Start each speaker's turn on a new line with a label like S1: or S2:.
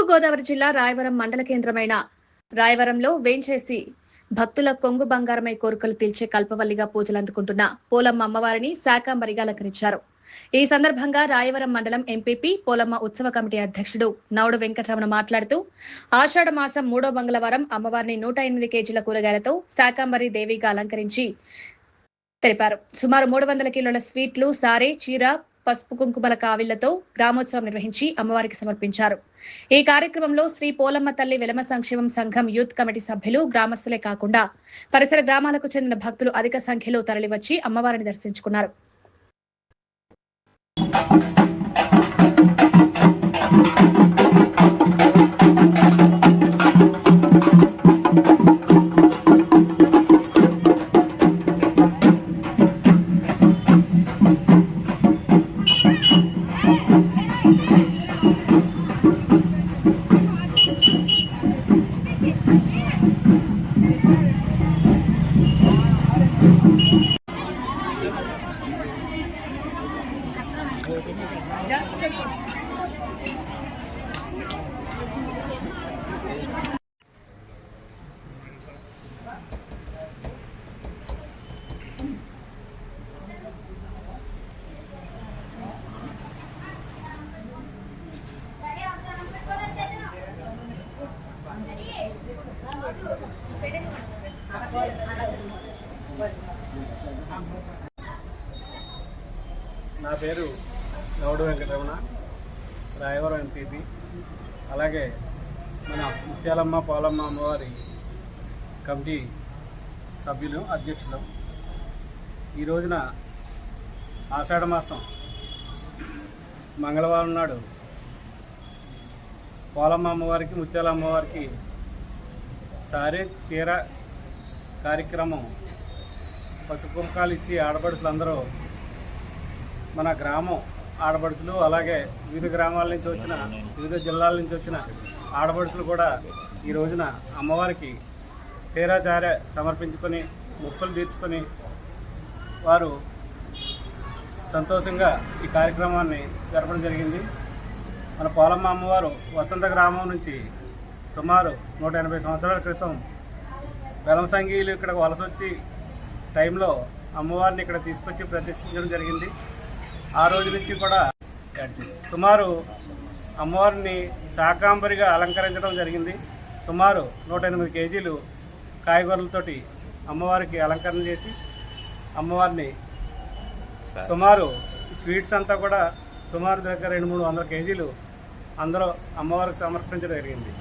S1: తూర్పుగోదావరి జిల్లా రాయవరం మండల కేంద్రమైన రాయవరంలో వేంచేసి భక్తుల కొంగు బంగారమై కోరికలు తీర్చే కల్పవల్లిగా పూజలు అందుకుంటున్న పోలమ్మ అమ్మవారిని శాకంబరిగా అలంకరించారు. ఈ సందర్భంగా రాయవరం మండలం ఎంపీపీ పోలమ్మ ఉత్సవ కమిటీ అధ్యక్షుడు నౌడు వెంకటరమణ మాట్లాడుతూ ఆషాఢ మాసం 3వ మంగళవారం అమ్మవారిని 108 కేజీల కూరగాయలతో శాకంబరి దేవిగా అలంకరించి తెలిపారు. సుమారు 300 కిలోల స్వీట్లు, సారే, చీర, పసుపు కుంకుమల కావిళ్లతో గ్రామోత్సవం నిర్వహించి అమ్మవారికి సమర్పించారు. ఈ కార్యక్రమంలో శ్రీ పోలమ్మ తల్లి వెలమ సంక్షేమం సంఘం యూత్ కమిటీ సభ్యులు, గ్రామస్తులే కాకుండా పరిసర గ్రామాలకు చెందిన భక్తులు అధిక సంఖ్యలో తరలివచ్చి అమ్మవారిని దర్శించుకున్నారు.
S2: నా పేరు నౌడు వెంకటరమణ, రాయవరం ఎంపీపీ. అలాగే మన ముత్యాలమ్మ పోలమ్మ అమ్మవారి కమిటీ సభ్యులు, అధ్యక్షులు. ఈ రోజున ఆషాఢ మాసం మంగళవారం నాడు పోలమ్మ అమ్మవారికి, ముత్యాలమ్మ అమ్మవారికి సారే, చీర కార్యక్రమం పసుపు కుంకాలు ఇచ్చి ఆడపడుచులందరూ, మన గ్రామం ఆడపడుచులు, అలాగే వివిధ గ్రామాల నుంచి వచ్చిన, వివిధ జిల్లాల నుంచి వచ్చిన ఆడపడుచులు కూడా ఈ రోజున అమ్మవారికి చీరాచార్య సమర్పించుకొని మొక్కులు తీర్చుకొని వారు సంతోషంగా ఈ కార్యక్రమాన్ని జరపడం జరిగింది. మన పోలమ్మ అమ్మవారు వసంత గ్రామం నుంచి సుమారు 180 సంవత్సరాల క్రితం వెలంసంగీలు ఇక్కడ వలస వచ్చి టైంలో అమ్మవారిని ఇక్కడ తీసుకొచ్చి ప్రతిష్ఠించడం జరిగింది. ఆ రోజు నుంచి కూడా సుమారు అమ్మవారిని శాకాంబరిగా అలంకరించడం జరిగింది. సుమారు 108 కేజీలు కాయగూరలతోటి అమ్మవారికి అలంకరణ చేసి అమ్మవారిని సుమారు స్వీట్స్ అంతా కూడా సుమారు దగ్గర 200-300 కేజీలు అందరూ అమ్మవారికి సమర్పించడం జరిగింది.